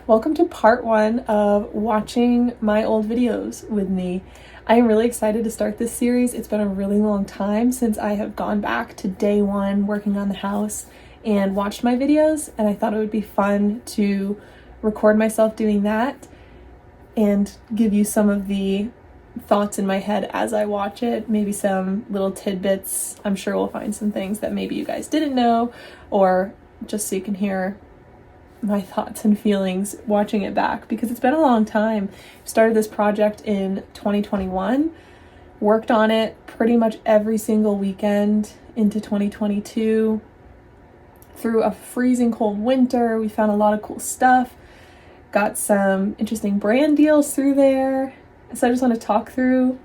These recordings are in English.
Welcome to part 1 of watching my old videos with me. I am really excited to start this series. It's been a really long time since I have gone back to day 1 working on the house and watched my videos, and I thought it would be fun to record myself doing that and give you some of the thoughts in my head as I watch it, maybe some little tidbits. I'm sure we'll find some things that maybe you guys didn't know, or just so you can hear my thoughts and feelings watching it back, because it's been a long time. Started this project in 2021, worked on it pretty much every single weekend into 2022. Through a freezing cold winter, we found a lot of cool stuff, got some interesting brand deals through there. So I just want to talk through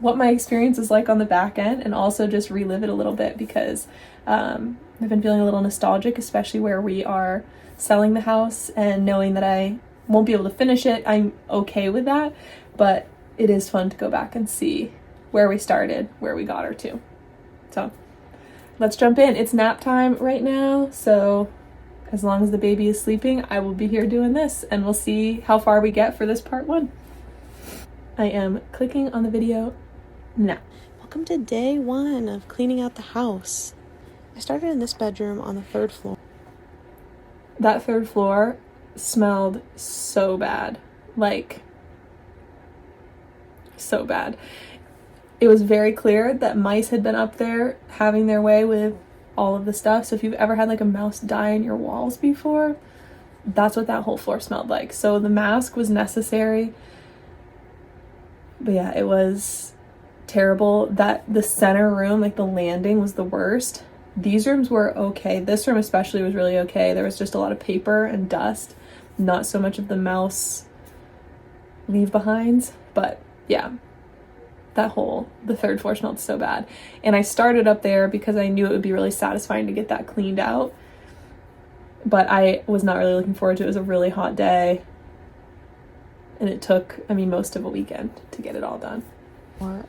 what my experience is like on the back end, and also just relive it a little bit, because I've been feeling a little nostalgic, especially where we are selling the house, and knowing that I won't be able to finish it. I'm okay with that, but it is fun to go back and see where we started, where we got her to. So let's jump in. It's nap time right now, so as long as the baby is sleeping, I will be here doing this, and we'll see how far we get for this part 1. I am clicking on the video now. Welcome to day 1 of cleaning out the house. I started in this bedroom on the 3rd floor. That 3rd floor smelled so bad. Like, so bad. It was very clear that mice had been up there having their way with all of the stuff. So if you've ever had like a mouse die in your walls before, that's what that whole floor smelled like. So the mask was necessary. But yeah, it was terrible. That the center room, like the landing, was the worst. These rooms were okay. This room especially was really okay. There was just a lot of paper and dust, not so much of the mouse leave behinds. But yeah, the 3rd floor smelled so bad. And I started up there because I knew it would be really satisfying to get that cleaned out. But I was not really looking forward to it. It was a really hot day. And it took, most of a weekend to get it all done.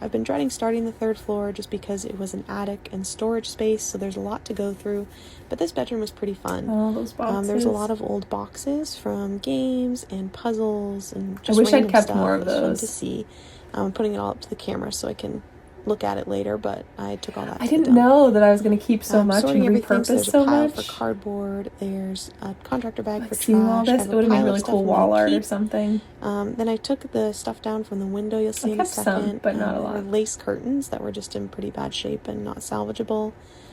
I've been dreading starting the 3rd floor just because it was an attic and storage space, so there's a lot to go through. But this bedroom was pretty fun. Oh, those boxes. There's a lot of old boxes from games and puzzles and just I wish I'd kept stuff. more of It was fun those to see. I'm putting it all up to the camera so I can look at it later, but I took all that. I didn't know that I was going to keep so much and repurpose so there's so a pile much. for cardboard. There's a contractor bag for Seeing trash. all this, it would have been really cool wall art or something. Then I took the stuff down from the window. You'll see in a second. Some, but not a lot. There were lace curtains that were just in pretty bad shape and not salvageable.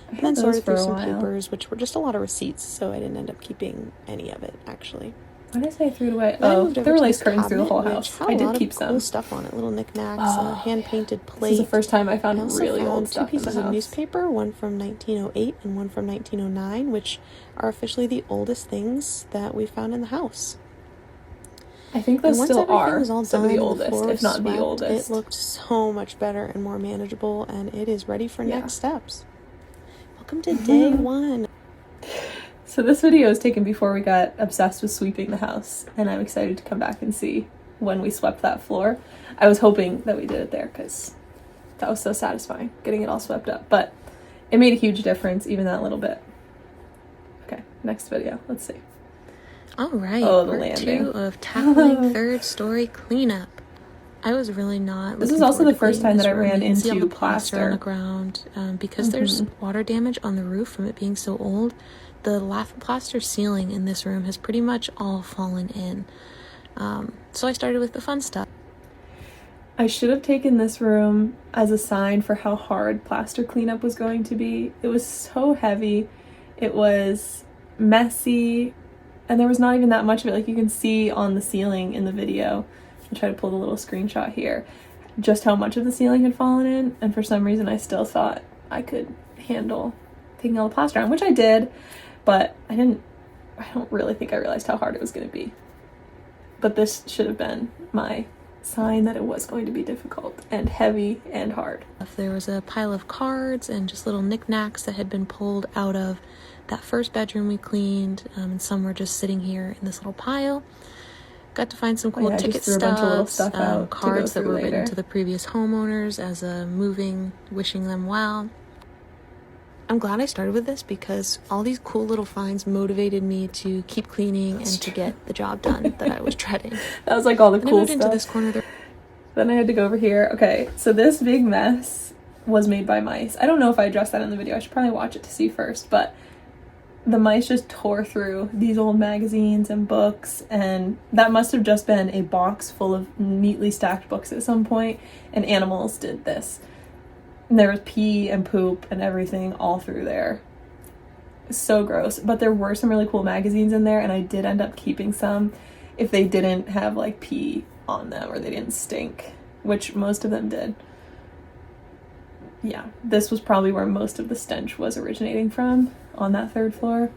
And then sorted through some papers, which were just a lot of receipts, so I didn't end up keeping any of it, actually. What did I say I threw it away? Oh, there were lace curtains through the whole house. I did keep some. Cool stuff on it, little knickknacks, hand-painted plate. This is the first time I found really old stuff in the house. 2 pieces of newspaper, one from 1908 and one from 1909, which are officially the oldest things that we found in the house. I think those still are some of the oldest, if not the swept, oldest. It looked so much better and more manageable, and it is ready for next steps. Welcome to day 1. So this video was taken before we got obsessed with sweeping the house, and I'm excited to come back and see when we swept that floor. I was hoping that we did it there, because that was so satisfying, getting it all swept up. But it made a huge difference, even that little bit. Okay, next video. Let's see. All right, the part landing. 2 of tackling 3rd story cleanup. I was really not. This is also the first time that I ran into all the plaster on the ground, because there's water damage on the roof from it being so old. The plaster ceiling in this room has pretty much all fallen in. So I started with the fun stuff. I should have taken this room as a sign for how hard plaster cleanup was going to be. It was so heavy. It was messy. And there was not even that much of it. Like you can see on the ceiling in the video. I'll try to pull the little screenshot here. Just how much of the ceiling had fallen in. And for some reason I still thought I could handle taking all the plaster on, which I did. But I don't really think I realized how hard it was going to be. But this should have been my sign that it was going to be difficult and heavy and hard. There was a pile of cards and just little knickknacks that had been pulled out of that first bedroom we cleaned, and some were just sitting here in this little pile. Got to find some cool ticket stubs, cards that were written to the previous homeowners as a wishing them well. I'm glad I started with this because all these cool little finds motivated me to keep cleaning and to get the job done that I was dreading. That was like all the Then cool I moved stuff. into this corner there. Then I had to go over here. Okay, so this big mess was made by mice. I don't know if I addressed that in the video. I should probably watch it to see first, but the mice just tore through these old magazines and books, and that must have just been a box full of neatly stacked books at some point, and animals did this. And there was pee and poop and everything all through there. So gross. But there were some really cool magazines in there, and I did end up keeping some if they didn't have like pee on them or they didn't stink, which most of them did. Yeah, this was probably where most of the stench was originating from, on that third floor.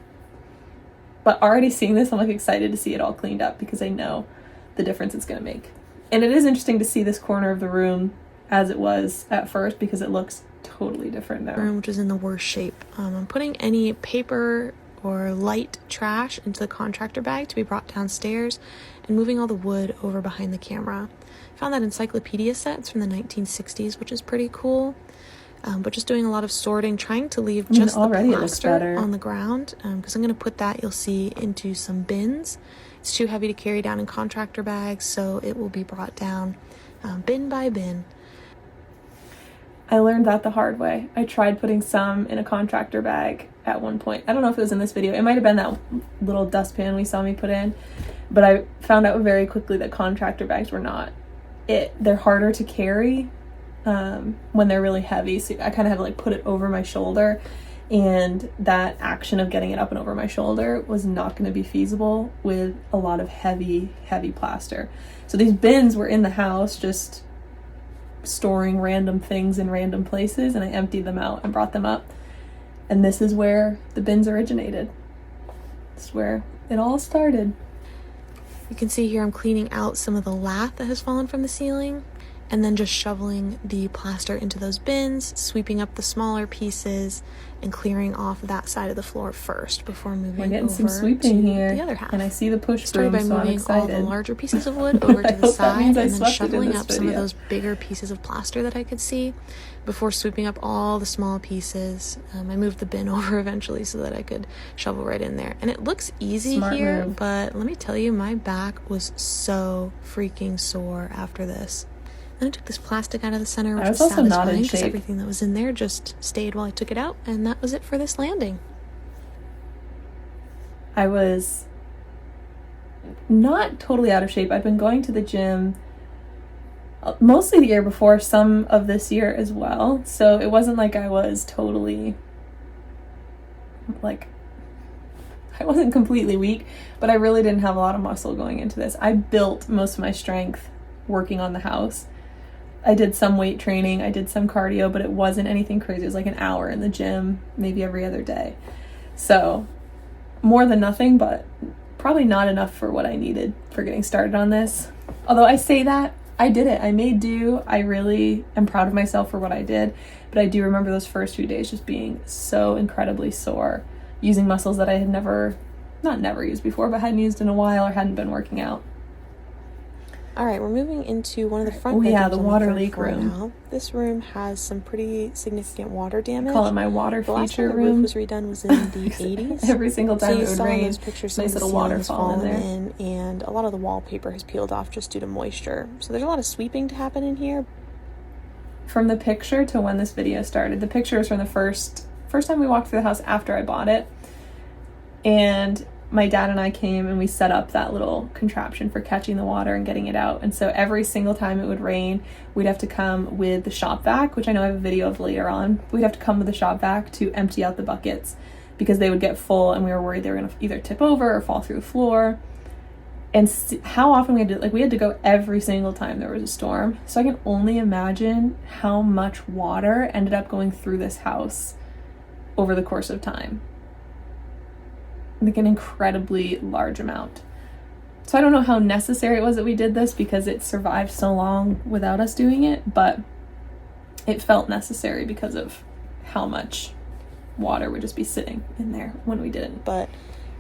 But already seeing this, I'm like excited to see it all cleaned up because I know the difference it's going to make. And it is interesting to see this corner of the room as it was at first because it looks totally different now. Room, which is in the worst shape. I'm putting any paper or light trash into the contractor bag to be brought downstairs and moving all the wood over behind the camera. I found that encyclopedia set. It's from the 1960s, which is pretty cool. But just doing a lot of sorting, trying to leave just the plaster on the ground, because I'm going to put that, you'll see, into some bins. It's too heavy to carry down in contractor bags, so it will be brought down bin by bin. I learned that the hard way. I tried putting some in a contractor bag at one point. I don't know if it was in this video. It might have been that little dustpan we saw me put in, but I found out very quickly that contractor bags were not it. They're harder to carry when they're really heavy, so I kind of had to like put it over my shoulder, and that action of getting it up and over my shoulder was not going to be feasible with a lot of heavy plaster. So these bins were in the house just storing random things in random places, and I emptied them out and brought them up, and this is where the bins originated. This is where it all started. You can see here I'm cleaning out some of the lath that has fallen from the ceiling, and then just shoveling the plaster into those bins, sweeping up the smaller pieces, and clearing off that side of the floor first before moving over some sweeping to here, the other half. and I see the push Started broom, by so moving all the larger pieces of wood over to the side, and then shoveling up some of those bigger pieces of plaster that I could see before sweeping up all the small pieces. I moved the bin over eventually so that I could shovel right in there. And it looks easy here, but let me tell you, my back was so freaking sore after this. Then I took this plastic out of the center, which was satisfying because everything that was in there just stayed while I took it out, and that was it for this landing. I was not totally out of shape. I've been going to the gym mostly the year before, some of this year as well, so it wasn't like I was totally, like, I wasn't completely weak, but I really didn't have a lot of muscle going into this. I built most of my strength working on the house. I did some weight training, I did some cardio, but it wasn't anything crazy. It was like an hour in the gym, maybe every other day. So more than nothing, but probably not enough for what I needed for getting started on this. Although I say that, I did it. I made do. I really am proud of myself for what I did, but I do remember those first few days just being so incredibly sore, using muscles that I had not never used before, but hadn't used in a while or hadn't been working out. All right, we're moving into one of the front bedrooms. The water leak room. Now. This room has some pretty significant water damage. I call it my water feature room. The last time the roof was redone was in the 80s. Every single time it would rain, those pictures, nice little waterfall in there. And a lot of the wallpaper has peeled off just due to moisture. So there's a lot of sweeping to happen in here. From the picture to when this video started, the picture is from the first time we walked through the house after I bought it. And my dad and I came and we set up that little contraption for catching the water and getting it out. And so every single time it would rain, we'd have to come with the shop vac, which I know I have a video of later on. We'd have to come with the shop vac to empty out the buckets because they would get full and we were worried they were going to either tip over or fall through the floor. And how often we had to go every single time there was a storm. So I can only imagine how much water ended up going through this house over the course of time. Like an incredibly large amount. So I don't know how necessary it was that we did this because it survived so long without us doing it, but it felt necessary because of how much water would just be sitting in there when we didn't. But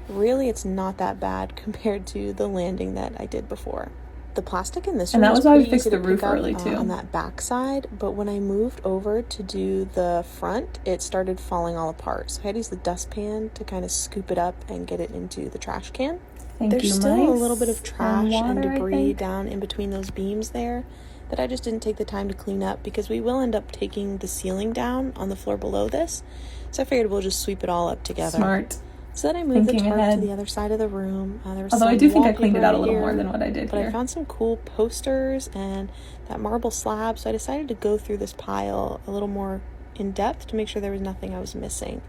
really, it's not that bad compared to the landing that I did before. The plastic in this and room that was was why we pretty fixed easy the to roof pick up, early too. on that back side, but when I moved over to do the front, it started falling all apart. So I had to use the dustpan to kind of scoop it up and get it into the trash can. There's still a little bit of trash and debris down in between those beams there that I just didn't take the time to clean up, because we will end up taking the ceiling down on the floor below this. So I figured we'll just sweep it all up together. Smart. So then I moved the tarp to the other side of the room. There was Although I some do think I cleaned it out a wallpaper little more here, than what I did but here. I found some cool posters and that marble slab, so I decided to go through this pile a little more in depth to make sure there was nothing I was missing.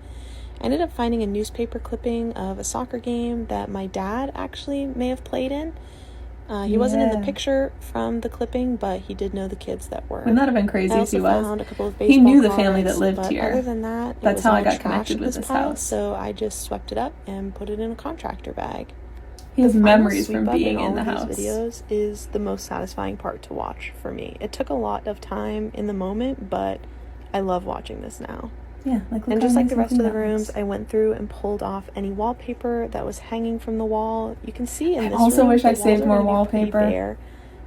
I ended up finding a newspaper clipping of a soccer game that my dad actually may have played in. He wasn't in the picture from the clipping, but he did know the kids that were. Wouldn't that have been crazy if he was? Found a couple of he knew the cards, family that lived but here. Other than that, that's how I got connected with this house. So I just swept it up and put it in a contractor bag. He has memories from being in the house. These videos is the most satisfying part to watch for me. It took a lot of time in the moment, but I love watching this now. Yeah, and just like the rest of the rooms, I went through and pulled off any wallpaper that was hanging from the wall. You can see in this room, I also wish I saved more wallpaper.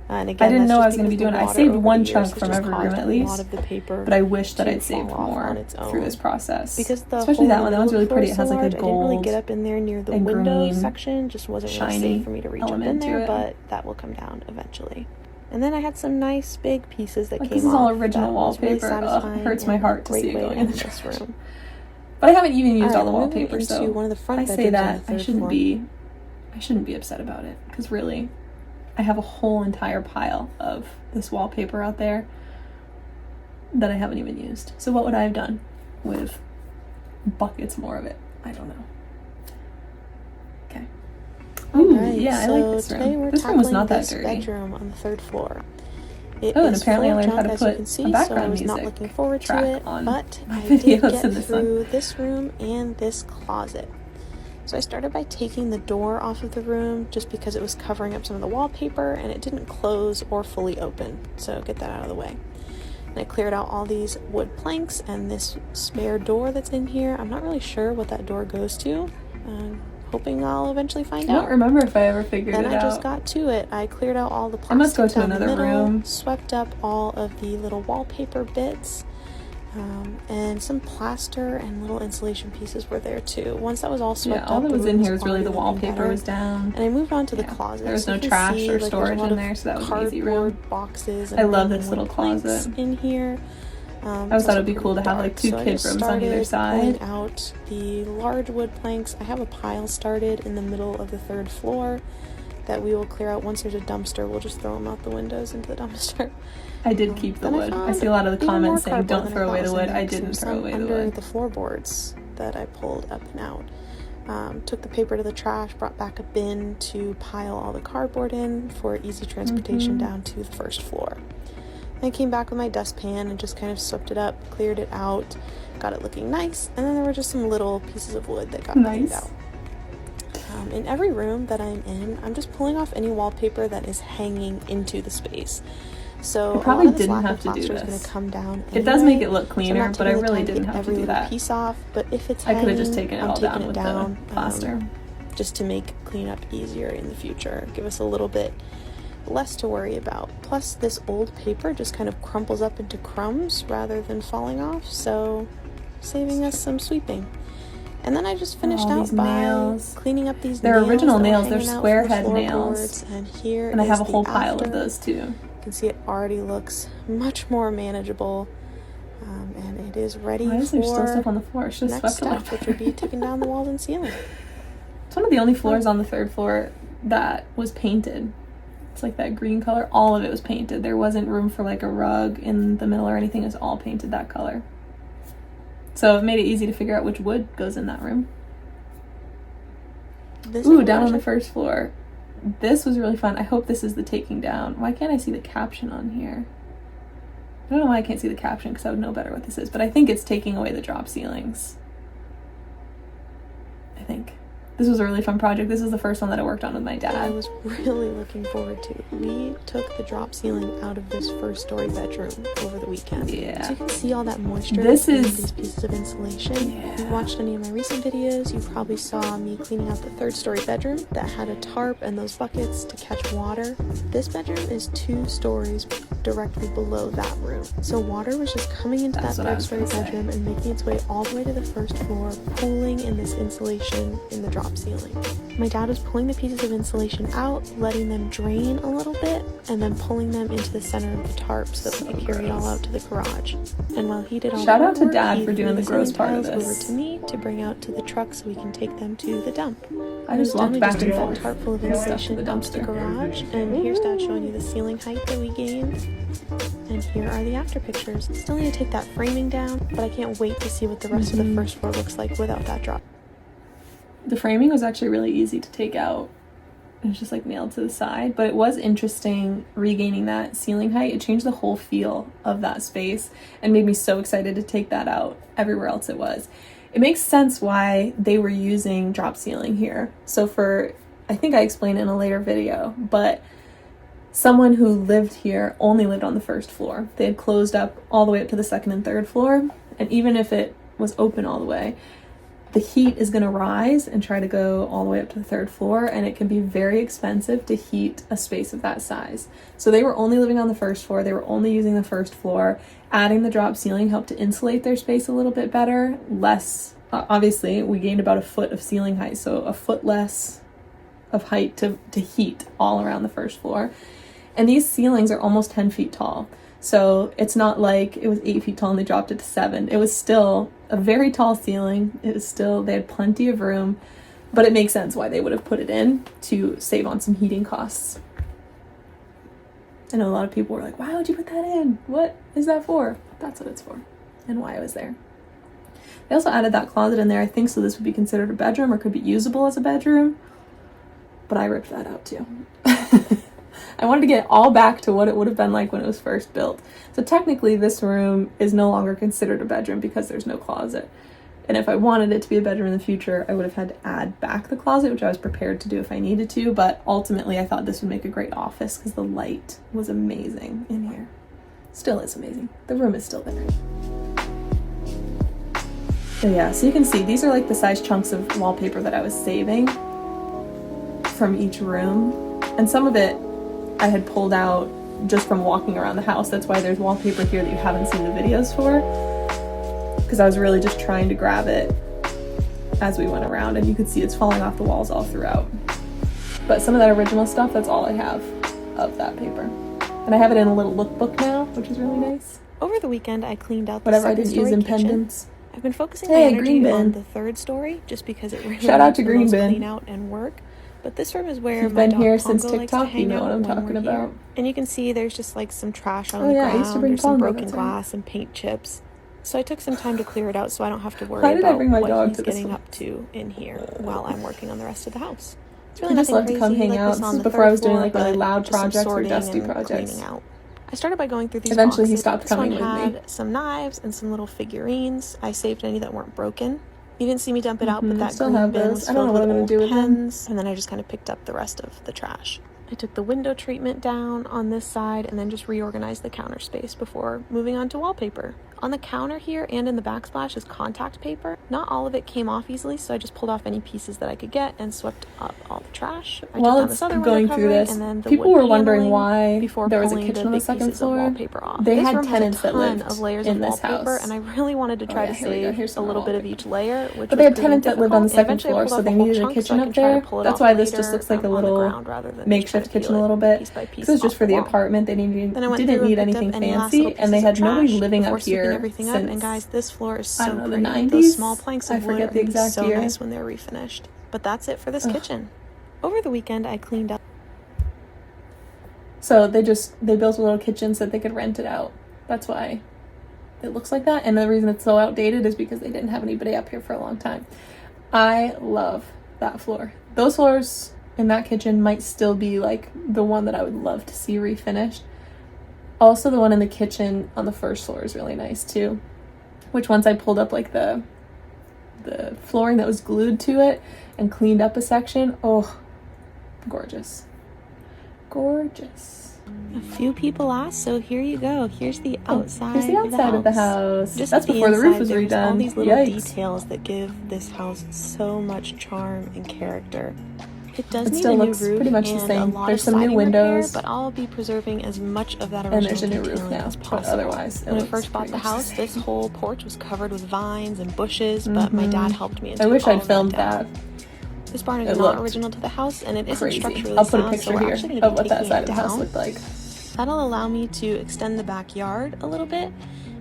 And again, I didn't know I was going to be doing it. I saved one chunk from every room at least, but I wish that I'd saved more through this process. Because especially that one, that one's really pretty. It has like a gold, I didn't really get up in there near the window section. Just wasn't really safe for me to reach up in there, but that will come down eventually. And then I had some nice big pieces that came off. This is all original wallpaper. It hurts my heart to see it going in the trash. But I haven't even used all the wallpaper, so one of the front I say that I shouldn't be upset about it, because really, I have a whole entire pile of this wallpaper out there that I haven't even used. So what would I have done with buckets more of it? I don't know. Okay. Ooh, right, yeah, I like this room. This room was not that dirty. Bedroom on the third floor. And apparently I learned how to put a background so I was music not looking forward track to it, on but my I videos did get in this through one. this room and this closet. So I started by taking the door off of the room just because it was covering up some of the wallpaper and it didn't close or fully open. So get that out of the way. And I cleared out all these wood planks and this spare door that's in here. I'm not really sure what that door goes to. Hoping I'll eventually find out. I don't remember if I ever figured it out. Then I just got to it. I cleared out all the plastic. I must go to down another the middle, room. Swept up all of the little wallpaper bits, and some plaster and little insulation pieces were there too. Once that was all swept up, all that was in here was really the wallpaper was down. And I moved on to the closet. There was no trash or storage in there, so that was an easy room. Boxes. And I love this little closet in here. I always thought it'd be cool to have like two kid rooms on either side. Pulling out the large wood planks. I have a pile started in the middle of the third floor that we will clear out. Once there's a dumpster, we'll just throw them out the windows into the dumpster. I did keep the wood. I see a lot of the comments saying don't throw away the wood. I didn't throw away the wood. Under the floorboards that I pulled up and out. Took the paper to the trash, brought back a bin to pile all the cardboard in for easy transportation down to the first floor. I came back with my dustpan and just kind of swept it up, cleared it out, got it looking nice, and then there were just some little pieces of wood that got cleaned out. In every room that I'm in, I'm just pulling off any wallpaper that is hanging into the space. So I probably didn't have to do this. Gonna come down it does make it look cleaner, but I really didn't have to do that. Piece off, but if it's I could have just taken it all down with the plaster. Just to make cleanup easier in the future. Give us a little bit less to worry about. Plus, this old paper just kind of crumples up into crumbs rather than falling off, so saving us some sweeping. And then I just finished out by cleaning up these nails. They're original nails. They're square head nails. And I have a whole pile of those too. You can see it already looks much more manageable. And it is ready for still stuff on the floor? It's just next step, which would be taking down the walls and ceiling. It's one of the only floors on the third floor that was painted. It's like that green color. All of it was painted. There wasn't room for like a rug in the middle or anything. It was all painted that color. So it made it easy to figure out which wood goes in that room. Ooh, down on the first floor. This was really fun. I hope this is the taking down. Why can't I see the caption on here? I don't know why I can't see the caption, because I would know better what this is. But I think it's taking away the drop ceilings. I think. This was a really fun project. This is the first one that I worked on with my that I dad. was really looking forward to. We took the drop ceiling out of this first story bedroom over the weekend. Yeah. So you can see all that moisture in This these pieces of insulation. Yeah. If you watched any of my recent videos, you probably saw me cleaning out the third story bedroom that had a tarp and those buckets to catch water. This bedroom is 2 stories directly below that room. So water was just coming into that third story bedroom and making its way all the way to the first floor, pooling in this insulation in the drop ceiling. My dad was pulling the pieces of insulation out, letting them drain a little bit, and then pulling them into the center of the tarp so that we could carry it all out to the garage. And while he did all Shout that out to work, Dad he for doing threw the gross ceiling part of tiles this. over to me to bring out to the truck so we can take them to the dump. I just walked back and took forth. that tarp full of Stuff to insulation the out to the dumpster. garage, and here's Dad showing you the ceiling height that we gained. And here are the after pictures. Still need to take that framing down, but I can't wait to see what the rest of the first floor looks like without that drop. The framing was actually really easy to take out. It was just like nailed to the side, but it was interesting regaining that ceiling height. It changed the whole feel of that space and made me so excited to take that out everywhere else it was. It makes sense why they were using drop ceiling here. So I think I explained in a later video, but someone who lived here only lived on the first floor. They had closed up all the way up to the second and third floor, and even if it was open all the way, the heat is going to rise and try to go all the way up to the third floor, and it can be very expensive to heat a space of that size. So they were only living on the first floor. They were only using the first floor. Adding the drop ceiling helped to insulate their space a little bit better. Obviously, we gained about a foot of ceiling height, so a foot less of height to heat all around the first floor. And these ceilings are almost 10 feet tall. So it's not like it was 8 feet tall and they dropped it to 7. It was still a very tall ceiling. They had plenty of room, but it makes sense why they would have put it in to save on some heating costs. I know a lot of people were like, why would you put that in? What is that for? That's what it's for and why it was there. They also added that closet in there, I think, so this would be considered a bedroom or could be usable as a bedroom, but I ripped that out too. I wanted to get it all back to what it would have been like when it was first built. So technically this room is no longer considered a bedroom because there's no closet. And if I wanted it to be a bedroom in the future, I would have had to add back the closet, which I was prepared to do if I needed to. But ultimately I thought this would make a great office because the light was amazing in here. Still is amazing. The room is still there. So yeah, so you can see these are like the size chunks of wallpaper that I was saving from each room. And some of it I had pulled out just from walking around the house. That's why there's wallpaper here that you haven't seen the videos for, because I was really just trying to grab it as we went around, and you could see it's falling off the walls all throughout. But some of that original stuff, that's all I have of that paper. And I have it in a little lookbook now, which is really nice. Over the weekend, I cleaned out the whatever I didn't use in kitchen. pendants. I've been focusing Hey, my green energy on bin. the third story just because it really Shout out to needs the green most bin. clean out and work. But this room is where If you've my been dog here Pongo since likes to TikTok, you hang know out what I'm when we're talking here. about. And you can see there's just like some trash on Oh the yeah, I used to ground. bring There's some Pongo, broken that's right. glass and paint chips. So I took some time to clear it out so I don't have to Why worry did I about bring my what dog he's to this getting one? up to in here while I'm working on the rest of the house. It's I just love to come hang out. This is before I was doing like really loud projects or dusty projects. Out. I started by going through these Eventually he boxes. stopped coming This one with me. had some knives and some little figurines. I saved any that weren't broken. You didn't see me dump it out, but that Still green have bin those. was I don't filled know what with I'm gonna old do with them. pens, and then I just kind of picked up the rest of the trash. I took the window treatment down on this side and then just reorganized the counter space before moving on to wallpaper. On the counter here and in the backsplash is contact paper. Not all of it came off easily, so I just pulled off any pieces that I could get and swept up all the trash. I took While down it's this other going window through covering this, and then the people wood were wondering paneling why before there was a pulling kitchen the on the big second pieces of floor. wallpaper off. They This had room has tenants a that ton lived of layers in of this wallpaper, house. and I really wanted to try to Here we go. save Here's a some little more bit of wallpaper. each layer, which But they had was tenants that lived on the difficult, and second eventually I floor, pulled so off they a whole needed a chunk so kitchen I up could try to there. pull it That's off why this just later, looks like a on the little ground rather than just makeshift trying to peel kitchen a it little bit. piece by piece This was just off for the wall. apartment. They Then I went didn't through need and picked anything up any last fancy, little and they pieces had of nobody trash living before up sweeping here everything up. since, And guys, this floor is I so don't know, the pretty. 90s? Those small planks I of wood forget are the gonna be exact so year. nice when they're refinished. But that's it for this kitchen. Over the weekend, I cleaned up. So they built a little kitchen so that they could rent it out. That's why it looks like that. And the reason it's so outdated is because they didn't have anybody up here for a long time. I love that floor. Those floors in that kitchen might still be like the one that I would love to see refinished. Also, the one in the kitchen on the first floor is really nice too. Which once I pulled up like the the flooring that was glued to it and cleaned up a section. Oh, gorgeous. Gorgeous. A few people asked, so here you go. Here's the outside. Here's the outside of the house. Just that's before the roof was redone. All these little details that give this house so much charm and character. It does need a new roof pretty much the and same. a lot There's of some new windows, repair, but I'll be preserving as much of that original and there's a new roof now. as possible. But otherwise, when I first bought the house, this whole porch was covered with vines and bushes, but my dad helped me. I wish I'd filmed that. This barn is not original to the house, and it isn't structurally I'll put a sound, picture so we're here actually going of to what be that taking side it of the house down. looked like. That'll allow me to extend the backyard a little bit,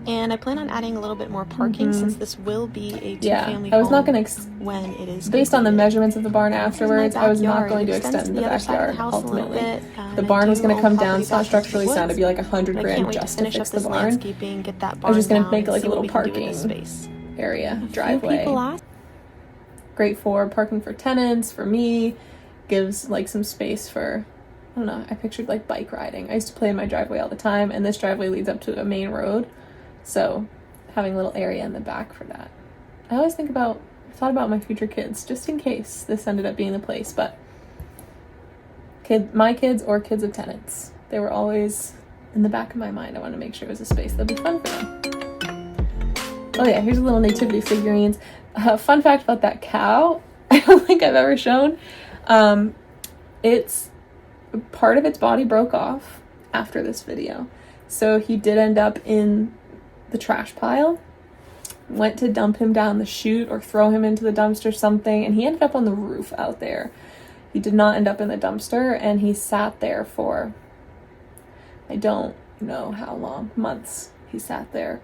and I plan on adding a little bit more parking since this will be a two-family home. I was not going to, when it is based on the completed. measurements of the barn afterwards, I was not going to extend the backyard ultimately. The barn was going to come down, so structurally sound to be like $100,000 just to fix the barn. I was just going to make it like a little parking area, driveway. Great for parking for tenants, for me, gives like some space for, I don't know, I pictured like bike riding. I used to play in my driveway all the time, and this driveway leads up to a main road, so having a little area in the back for that. I always thought about my future kids, just in case this ended up being the place, but my kids or kids of tenants, they were always in the back of my mind. I wanted to make sure it was a space that'd be fun for them. Oh yeah, here's a little nativity figurines. Fun fact about that cow, I don't think I've ever shown. It's part of its body broke off after this video, so he did end up in the trash pile. Went to dump him down the chute or throw him into the dumpster, something, and he ended up on the roof out there. He did not end up in the dumpster, and he sat there for, I don't know how long, months he sat there.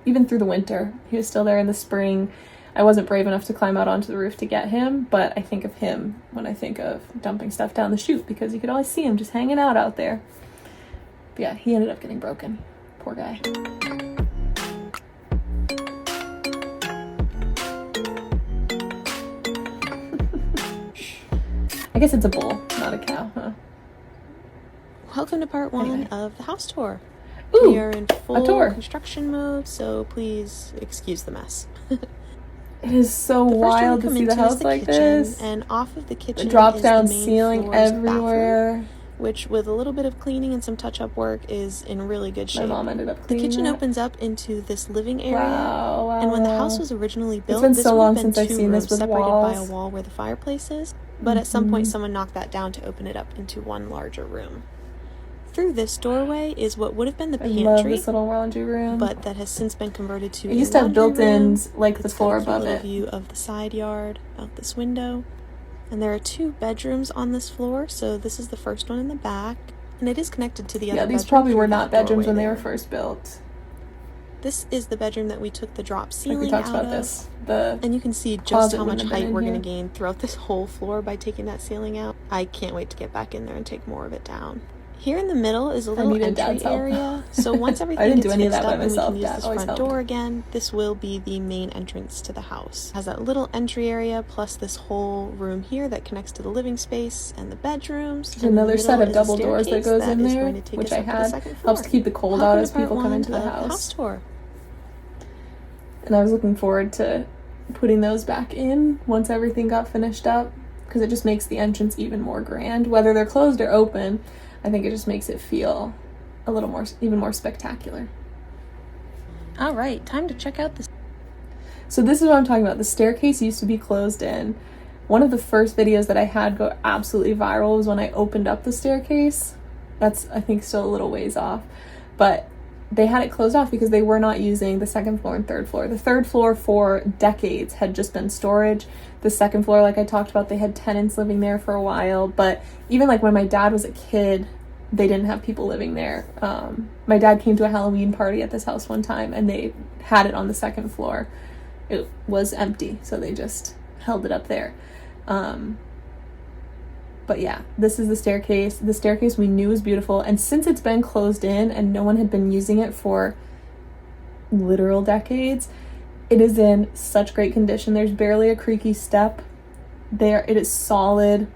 Even through the winter, he was still there in the spring. I wasn't brave enough to climb out onto the roof to get him, but I think of him when I think of dumping stuff down the chute, because you could always see him just hanging out there. But yeah, he ended up getting broken. Poor guy. I guess it's a bull, not a cow, huh? Welcome to part one of the house tour. Ooh, we are in full construction mode, so please excuse the mess. It is so wild to see the house like this. And off of the kitchen, the drop down ceiling everywhere. Bathroom, which with a little bit of cleaning and some touch-up work is in really good shape. My mom ended up cleaning The kitchen it. Opens up into this living area. Wow, and when the house was originally built, it's been this so long would have been since I've seen this with separated walls. by a wall where the fireplace is. But at some point, someone knocked that down to open it up into one larger room. Through this doorway is what would have been the pantry. I love this little laundry room. But that has since been converted to it used to have built-ins like the floor above it. it. View of the side yard out this window. And there are 2 bedrooms on this floor, so this is the first one in the back. And it is connected to the other bedroom. Yeah, these probably were not bedrooms when they were first built. This is the bedroom that we took the drop ceiling like we talked out about of. this. And you can see just how much height we're going to gain throughout this whole floor by taking that ceiling out. I can't wait to get back in there and take more of it down. Here in the middle is a little entry area. So once everything gets fixed up and we can use this front door again, this will be the main entrance to the house. It has that little entry area plus this whole room here that connects to the living space and the bedrooms. There's another set of double doors that goes in there, which I had. Helps to keep the cold out as people come into the house. Tour. And I was looking forward to putting those back in once everything got finished up, because it just makes the entrance even more grand. Whether they're closed or open, I think it just makes it feel a little more, even more spectacular. All right, time to check out this. So this is what I'm talking about. The staircase used to be closed in. One of the first videos that I had go absolutely viral was when I opened up the staircase. That's, I think, still a little ways off. But they had it closed off because they were not using the second floor and third floor. The third floor for decades had just been storage. The second floor, like I talked about, they had tenants living there for a while. But even like when my dad was a kid, they didn't have people living there. My dad came to a Halloween party at this house one time and they had it on the second floor. It was empty, so they just held it up there. But yeah, this is the staircase. The staircase we knew was beautiful, and since it's been closed in and no one had been using it for literal decades, it is in such great condition. There's barely a creaky step there. It is solid.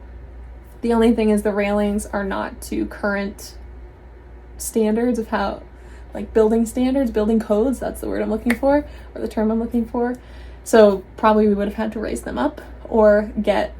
The only thing is the railings are not to current standards of how, like building standards, building codes, that's the word I'm looking for, or the term I'm looking for. So probably we would have had to raise them up or get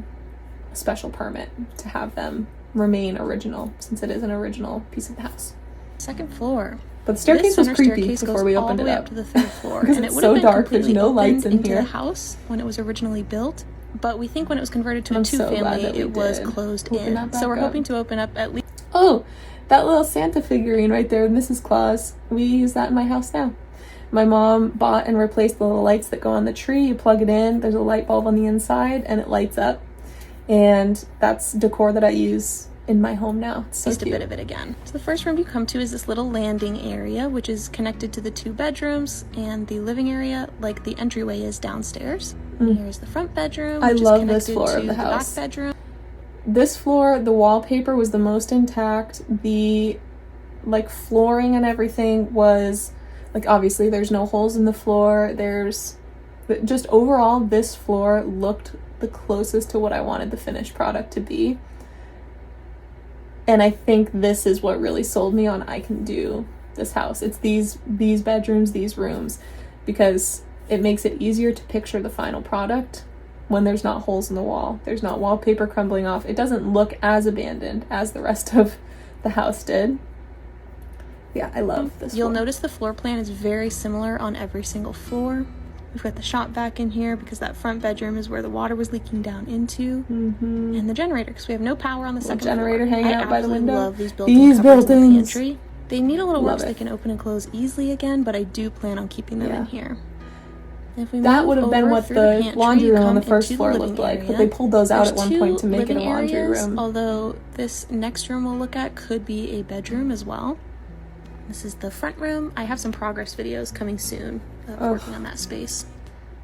a special permit to have them remain original, since it is an original piece of the house. Second floor. But the staircase was creepy before we opened it up. Up to the third floor, because and it's it would so have been dark. There's no lights in here. The house when it was originally built, but we think when it was converted to a two-family, it was closed in. So we're hoping to open up at least. Oh, that little Santa figurine right there with Mrs. Claus. We use that in my house now. My mom bought and replaced the little lights that go on the tree. You plug it in, there's a light bulb on the inside, and it lights up. And that's decor that I use in my home now. It's so just cute. A bit of it again. So the first room you come to is this little landing area, which is connected to the 2 bedrooms and the living area, like the entryway is downstairs. And here's the front bedroom. I love this floor of the house. Back bedroom. This floor, the wallpaper was the most intact. The like flooring and everything was like, obviously there's no holes in the floor. There's just overall this floor looked the closest to what I wanted the finished product to be. And I think this is what really sold me on I can do this house. It's these bedrooms, these rooms, because it makes it easier to picture the final product when there's not holes in the wall. There's not wallpaper crumbling off. It doesn't look as abandoned as the rest of the house did. Yeah, I love this You'll floor. notice the floor plan is very similar on every single floor. We've got the shop vac in here because that front bedroom is where the water was leaking down into. And the generator, because we have no power on the second generator floor. hanging out by the window. I love these built-in cupboards in the pantry. They need a little work so it. they can open and close easily again, but I do plan on keeping them in here. If we that would have been what the laundry room on the first floor looked like, but they pulled those out at one point to make it a laundry room. Although this next room we'll look at could be a bedroom as well. This is the front room. I have some progress videos coming soon of working on that space.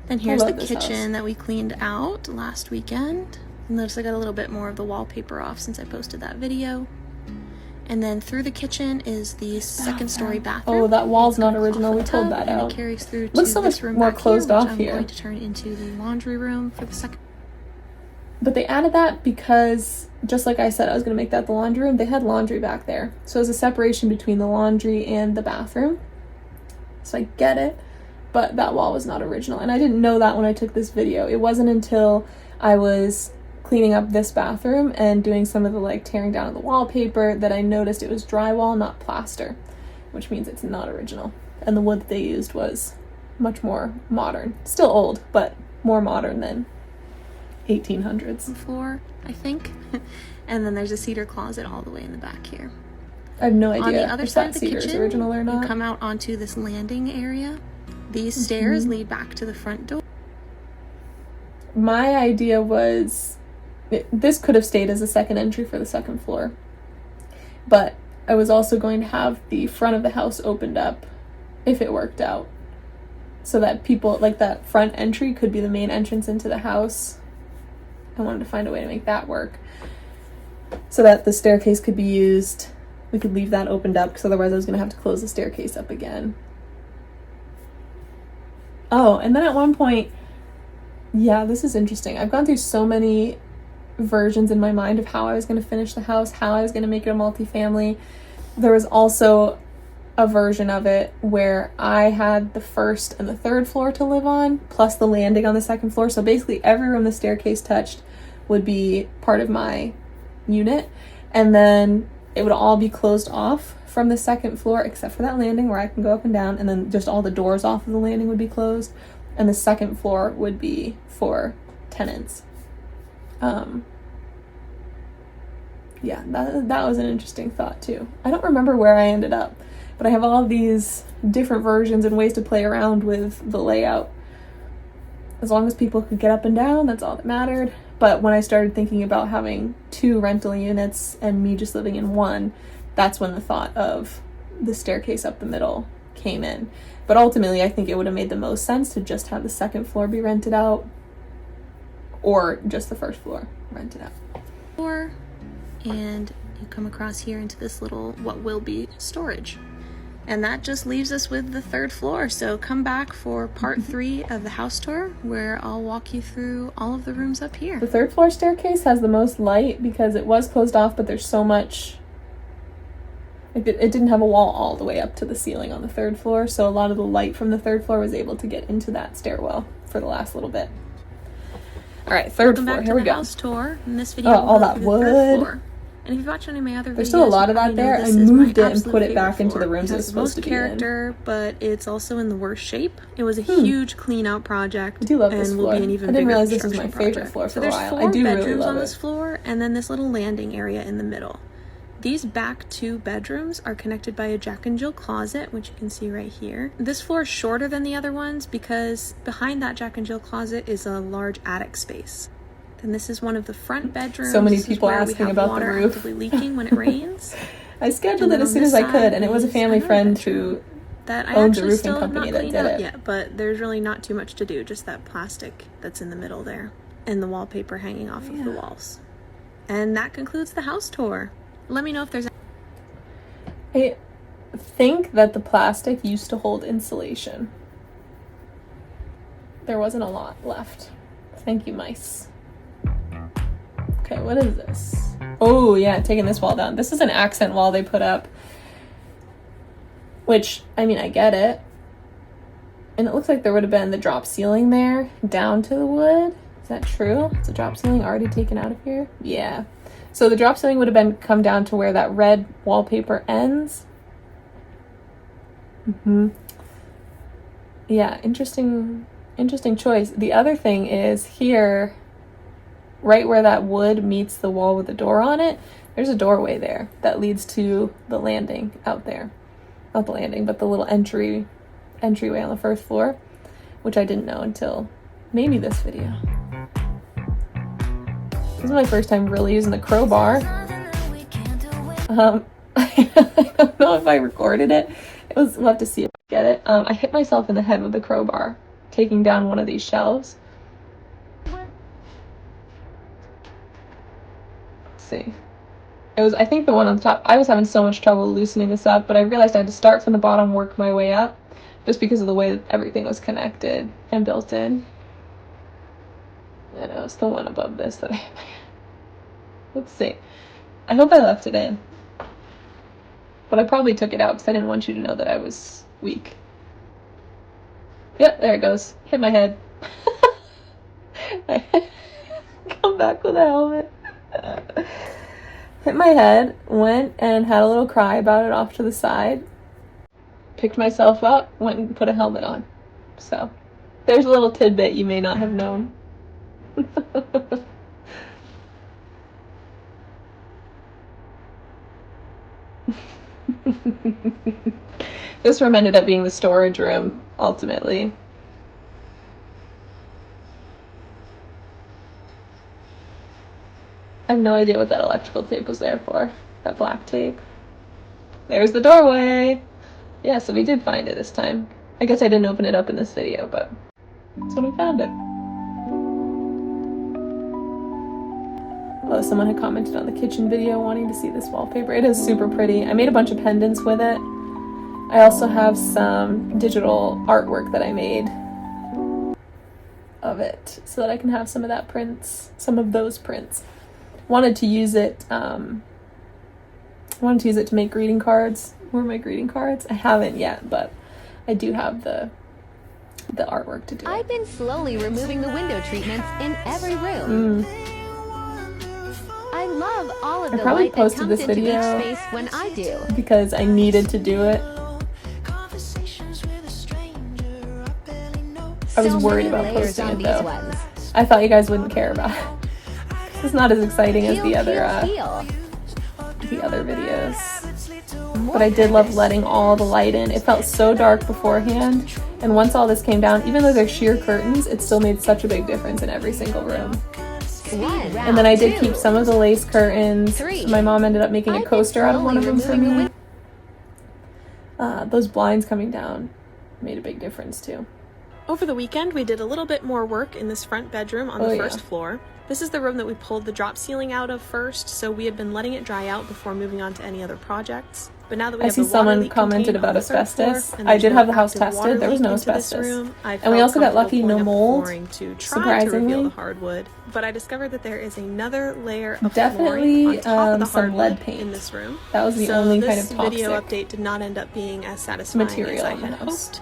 Then here's the kitchen that we cleaned out last weekend. Notice I got a little bit more of the wallpaper off since I posted that video. And then through the kitchen is the second story bathroom. Oh, that wall's not original. We pulled that out. And it carries through to looks so this much room more back closed here, off which here. I'm going to turn into the laundry room for the second. But they added that because, just like I said, I was going to make that the laundry room. They had laundry back there. So there's a separation between the laundry and the bathroom. So I get it. But that wall was not original. And I didn't know that when I took this video. It wasn't until I was cleaning up this bathroom and doing some of the like tearing down of the wallpaper that I noticed it was drywall, not plaster, which means it's not original. And the wood that they used was much more modern. Still old, but more modern than 1800s. Floor, I think. And then there's a cedar closet all the way in the back here. I have no idea on the other if side that of the cedar kitchen, is original or not. You come out onto this landing area. These stairs lead back to the front door. My idea was this could have stayed as a second entry for the second floor, but I was also going to have the front of the house opened up if it worked out, so that people, like that front entry could be the main entrance into the house. I wanted to find a way to make that work so that the staircase could be used. We could leave that opened up because otherwise I was going to have to close the staircase up again. Oh, and then at one point, yeah, this is interesting. I've gone through so many versions in my mind of how I was going to finish the house, how I was going to make it a multifamily. There was also a version of it where I had the first and the third floor to live on, plus the landing on the second floor. So basically every room the staircase touched would be part of my unit. And then it would all be closed off from the second floor, except for that landing where I can go up and down. And then just all the doors off of the landing would be closed. And the second floor would be for tenants. Yeah, that was an interesting thought too. I don't remember where I ended up, but I have all these different versions and ways to play around with the layout. As long as people could get up and down, that's all that mattered. But when I started thinking about having 2 rental units and me just living in one, that's when the thought of the staircase up the middle came in. But ultimately, I think it would have made the most sense to just have the second floor be rented out, or just the first floor rented out. And you come across here into this little, what will be storage. And that just leaves us with the third floor. So come back for part 3 of the house tour, where I'll walk you through all of the rooms up here. The third floor staircase has the most light because it was closed off, but there's It didn't have a wall all the way up to the ceiling on the 3rd floor, so a lot of the light from the 3rd floor was able to get into that stairwell for the last little bit. All right, 3rd floor. Here we go. House tour. In this video, all that wood. And if you've watched any of my other videos, there's still a lot of that there. I moved it and put it back into the rooms it was supposed to be in. But it's also in the worst shape. It was a huge clean out project. I do love this floor. Will be an even I didn't bigger realize this was my favorite floor for a while. I do really love it. There's 4 bedrooms on this floor, and then this little landing area in the middle. These back 2 bedrooms are connected by a Jack and Jill closet, which you can see right here. This floor is shorter than the other ones because behind that Jack and Jill closet is a large attic space. Then this is one of the front bedrooms. So many people asking about the roof. Actively leaking when it rains. I scheduled it as soon as I could, and it was a family friend who owns a roofing company that did it. Yeah, but there's really not too much to do, just that plastic that's in the middle there, and the wallpaper hanging off of the walls. And that concludes the house tour. Let me know if there's... I think that the plastic used to hold insulation. There wasn't a lot left. Thank you, mice. Okay, what is this? Oh, yeah, taking this wall down. This is an accent wall they put up. Which, I mean, I get it. And it looks like there would have been the drop ceiling there, down to the wood. Is that true? Is the drop ceiling already taken out of here? Yeah. So the drop ceiling would have been come down to where that red wallpaper ends. Yeah, interesting choice. The other thing is here, right where that wood meets the wall with the door on it, there's a doorway there that leads to the landing out there. Not the landing, but the little entryway on the 1st floor, which I didn't know until maybe this video. This is my first time really using the crowbar. I don't know if I recorded it. We'll have to see if I get it. I hit myself in the head with the crowbar, taking down one of these shelves. See, it was, I think, the one on the top. I was having so much trouble loosening this up, but I realized I had to start from the bottom, work my way up, just because of the way that everything was connected and built in. And it was the one above this that I hit my head. Let's see. I hope I left it in, but I probably took it out because I didn't want you to know that I was weak. Yep, there it goes. Hit my head. Come back with a helmet. Hit my head, went and had a little cry about it off to the side, picked myself up, went and put a helmet on. So there's a little tidbit you may not have known. This room ended up being the storage room ultimately. I have no idea what that electrical tape was there for. That black tape. There's the doorway. Yeah, so we did find it this time. I guess I didn't open it up in this video, but that's when we found it. Oh, someone had commented on the kitchen video wanting to see this wallpaper. It is super pretty. I made a bunch of pendants with it. I also have some digital artwork that I made of it so that I can have some of that prints, some of those prints. Wanted to use it to make greeting cards. Where are my greeting cards? I haven't yet, but I do have the artwork to do. I've been slowly removing the window treatments in every room. I love all of the light that comes into each space when I do. Because I needed to do it. I was worried about posting it though. I thought you guys wouldn't care about it. It's not as exciting as the other videos. But I did love letting all the light in. It felt so dark beforehand, and once all this came down, even though they're sheer curtains, it still made such a big difference in every single room. And then I did keep some of the lace curtains. My mom ended up making a coaster out of one of them for me. Those blinds coming down made a big difference too. Over the weekend, we did a little bit more work in this front bedroom on the first floor. This is the room that we pulled the drop ceiling out of first, so we had been letting it dry out before moving on to any other projects. But now that we have the water someone leak commented contained on about the third floor, asbestos. and I there's did no have the house active water tested. There was leak no into this asbestos. room, I And we felt also got comfortable lucky, no pulling up the mold, flooring to try to surprisingly. reveal the hardwood. But I discovered that there is another layer of Definitely, flooring on top of the some hardwood lead paint. in this room. That was the only kind of So this video toxic update did not end up being as satisfying material as I in the had house. hoped.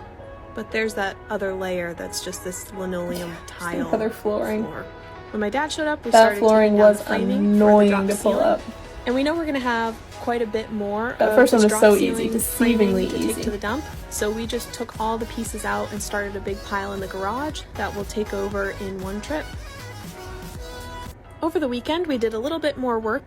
But there's that other layer that's just this linoleum tile other flooring. floor. When my dad showed up, we That started flooring taking down was the framing annoying for the to drop pull ceiling. up. And we know we're going to have quite a bit more That of first one this was drop so ceiling easy, framing deceivingly to easy. take to the dump. So we just took all the pieces out and started a big pile in the garage that we'll take over in one trip. Over the weekend, we did a little bit more work.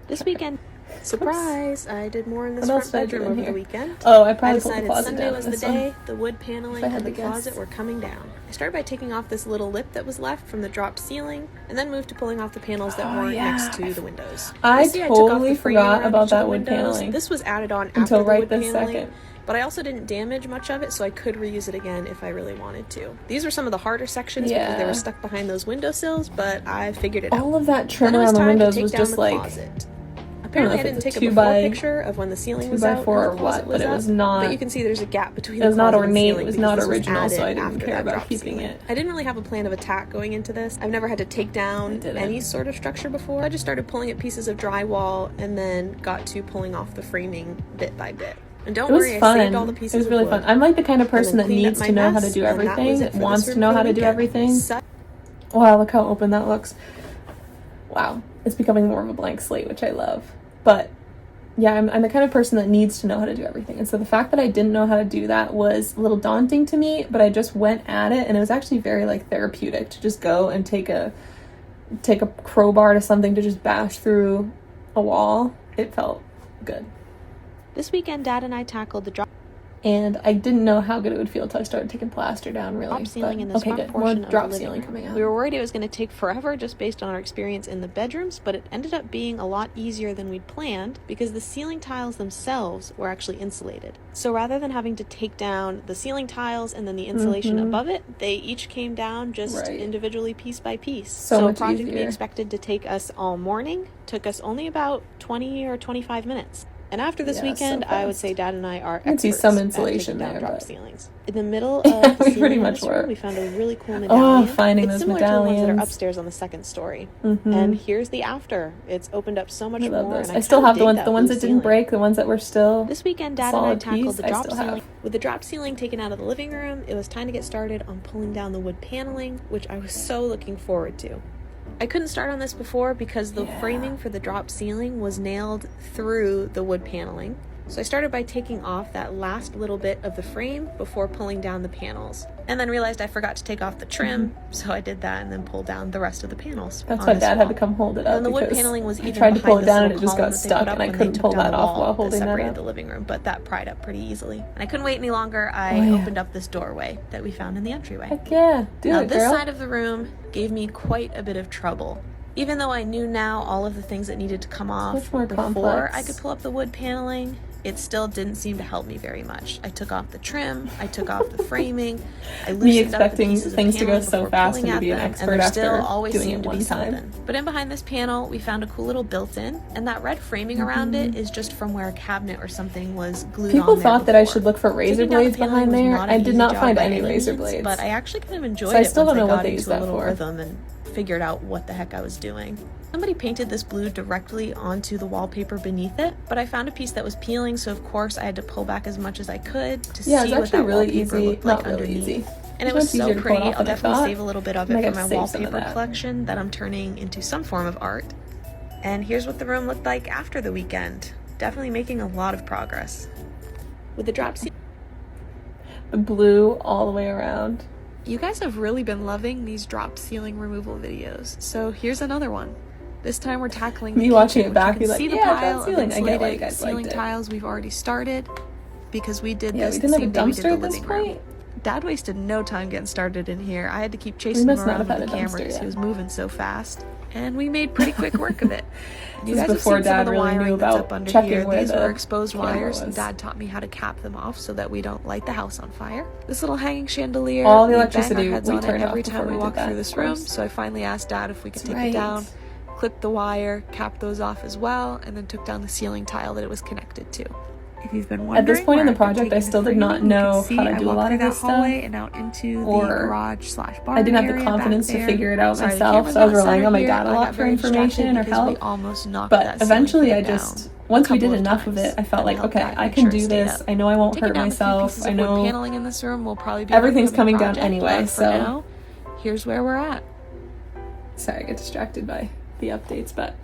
This weekend, surprise, I did more in this front bedroom over the weekend. Oh, I probably I pulled the decided closet Sunday down was in the this one. day, the wood paneling If I had and the to guess. closet were coming down. I started by taking off this little lip that was left from the drop ceiling, and then moved to pulling off the panels that weren't next to the windows. I You see, took off totally the framing forgot around about each of the that wood windows. paneling This was added on until after the right wood this paneling, second. but I also didn't damage much of it, so I could reuse it again if I really wanted to. These were some of the harder sections because they were stuck behind those windowsills, but I figured it out. All of that trim Then it was around the time to windows take was down just the like closet. Apparently I if didn't it's take a 2 before by picture of when the ceiling 2 was by out 4 and or the closet what, but it up, was not. but you can see there's a gap between It was the not closet and the ornate. ceiling It was because not this was original, so added I didn't after care that about drop keeping ceiling. it. I didn't really have a plan of attack going into this. I've never had to take down any sort of structure before. I just started pulling at pieces of drywall and then got to pulling off the framing bit by bit. And don't worry, I saved all the pieces It was really of wood. fun. I'm like the kind of person then that cleaned up needs my to know how to mess, do and that was everything, it for wants this to room know for how the to do weekend. everything. Wow, look how open that looks. Wow, it's becoming more of a blank slate, which I love. But yeah, I'm the kind of person that needs to know how to do everything. And so the fact that I didn't know how to do that was a little daunting to me, but I just went at it, and it was actually very like therapeutic to just go and take a crowbar to something to just bash through a wall. It felt good. This weekend, Dad and I tackled the drop And I didn't know how good it would feel until I started taking plaster down, really. ceiling But, in this okay, front good. portion More of drop the living ceiling room. coming out. We were worried it was going to take forever just based on our experience in the bedrooms, but it ended up being a lot easier than we'd planned because the ceiling tiles themselves were actually insulated. So rather than having to take down the ceiling tiles and then the insulation above it, they each came down just individually piece by piece. So a much project we easier. expected to take us all morning took us only about 20 or 25 minutes. And after this weekend, I would say Dad and I are experts see some at insulation taking down there, drop but- ceilings. In the middle of the we ceiling pretty in much this room, were. we found a really cool medallion. Finding it's those similar to the ones that medallions. are upstairs on the second story. Mhm. And here's the after. It's opened up so much I love more. those. And I still kinda have the dig ones blue that didn't ceiling. break, the ones that were still This weekend, Dad and I solid tackled piece, the I drop still ceiling. have. With the drop ceiling taken out of the living room, it was time to get started on pulling down the wood paneling, which I was so looking forward to. I couldn't start on this before because the framing for the drop ceiling was nailed through the wood paneling. So I started by taking off that last little bit of the frame before pulling down the panels. And then realized I forgot to take off the trim, so I did that and then pulled down the rest of the panels. That's on why this Dad wall. had to come hold it up And the wood because paneling was I even tried to pull behind it this down and little it just column got that they stuck put up and I when they couldn't took pull down that the off wall while holding that that separated up. the living room, but that pried up pretty easily. And I couldn't wait any longer. I opened up this doorway that we found in the entryway. Heck yeah, do Now it, this girl. side of the room gave me quite a bit of trouble. Even though I knew now all of the things that needed to come off much more before complex. I could pull up the wood paneling, it still didn't seem to help me very much. I took off the trim, I took off the framing, I Me loosened up the expecting pieces of things to go paneling so before fast pulling and to at be an them, expert and there after still always doing seemed it to be one time. something. But in behind this panel, we found a cool little built-in, and that red framing around it is just from where a cabinet or something was glued People on there thought that I before. should look for razor Taking down the blades paneling behind was there. not an I did easy not job find by any any razor means, blades. but I actually kind of enjoyed So I it still once don't know I what got they use into a that little for. rhythm and figured out what the heck I was doing. Somebody painted this blue directly onto the wallpaper beneath it, but I found a piece that was peeling, so of course I had to pull back as much as I could to see Yeah, it's what actually that really wallpaper easy. looked like Not really underneath. easy. And it It's was much so easier to pull it pretty. off I'll than I definitely thought. save a little bit of I it might for my have to save some of wallpaper that. collection that I'm turning into some form of art. And here's what the room looked like after the weekend. Definitely making a lot of progress. With the drop ceiling. The blue all the way around. You guys have really been loving these drop ceiling removal videos, so here's another one. This time we're tackling Me the watching kitchen, it back, which you you're can like, see the yeah, drop pile of ceiling. I get why you insulated guys ceiling liked it. tiles we've already started because we did Yeah, this we the didn't have a same day we did dumpster the at this living room. point. Dad wasted no time getting started in here. I had to keep chasing him must not around have with the had a dumpster camera because yet. he was moving so fast. and we made pretty quick work of it. You This guys is before have seen some Dad of the really wiring knew that's about up under checking here. where These the were exposed camera wires. was. Dad taught me how to cap them off so that we don't light the house on fire. This little hanging chandelier, All the we electricity bang our heads we on it turned off every before time we we walk did that, through this of room. course. So I finally asked Dad if we could That's take it down, right. clip the wire, cap those off as well, and then took down the ceiling tile that it was connected to. If you've been wondering, At this point in the where I've been project, I taking still the did not framing, you can know see how to I do a walked lot through of that this stuff, hallway and out into the or garage/barn I didn't have the area back confidence to there. figure it out Sorry, the myself, camera's so I was not relying on my centered dad a here. I lot got for very information or distracted because we help. almost knocked But that ceiling eventually, fan I down just, once we couple did of enough of times, it, I felt and like, held okay, back, I make can sure it do stayed this. up. I know I won't Taking hurt down the few myself. pieces I of wood know paneling in this room will probably be everything's an coming upcoming down project, anyway, but for so now, here's where we're at. sorry, I get distracted by the updates, but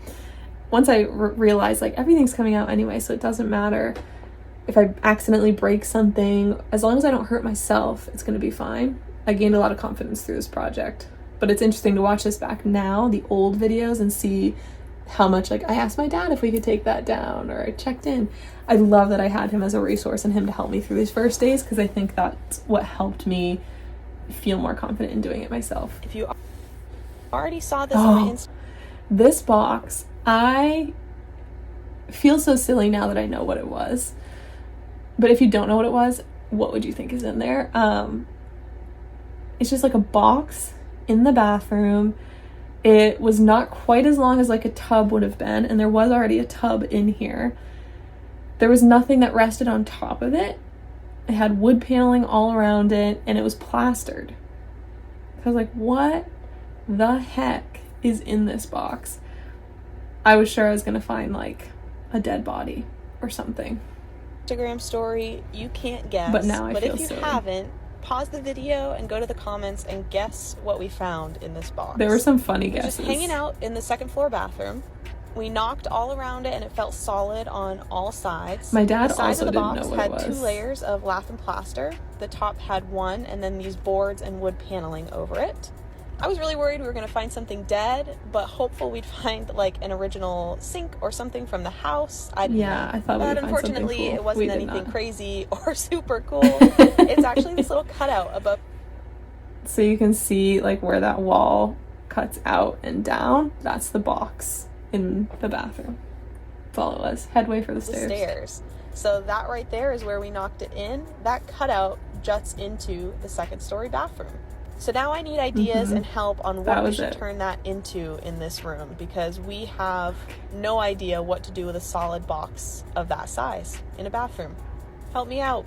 once I realized like everything's coming out anyway, so it doesn't matter if I accidentally break something, as long as I don't hurt myself, it's going to be fine. I gained a lot of confidence through this project. But it's interesting to watch this back now, the old videos, and see how much, like, I asked my dad if we could take that down, or I checked in. I love that I had him as a resource and him to help me through these first days, because I think that's what helped me feel more confident in doing it myself. If you already saw this on the Instagram, this box, I feel so silly now that I know what it was. But if you don't know what it was, what would you think is in there? It's just like a box in the bathroom. It was not quite as long as like a tub would have been, and there was already a tub in here. There was nothing that rested on top of it. It had wood paneling all around it, and it was plastered. So I was like, what the heck is in this box? I was sure I was gonna find like a dead body or something. Instagram story, you can't guess. But now I feel if you silly. haven't, pause the video and go to the comments and guess what we found in this box. There were some funny It was guesses. just hanging out in the second floor bathroom. We knocked all around it and it felt solid on all sides. My dad the sides also of the didn't box know what it had was. 2 layers of lath and plaster. The top had 1, and then these boards and wood paneling over it. I was really worried we were going to find something dead, but hopeful we'd find like an original sink or something from the house. I thought we'd but find something unfortunately, cool. it We wasn't did anything not. crazy or super cool. It's actually this little cutout above. So you can see like where that wall cuts out and down. That's the box in the bathroom. That's all it was. Headway for the stairs. So that right there is where we knocked it in. That cutout juts into the second story bathroom. So now I need ideas and help on what we should turn that into in this room, because we have no idea what to do with a solid box of that size in a bathroom. Help me out.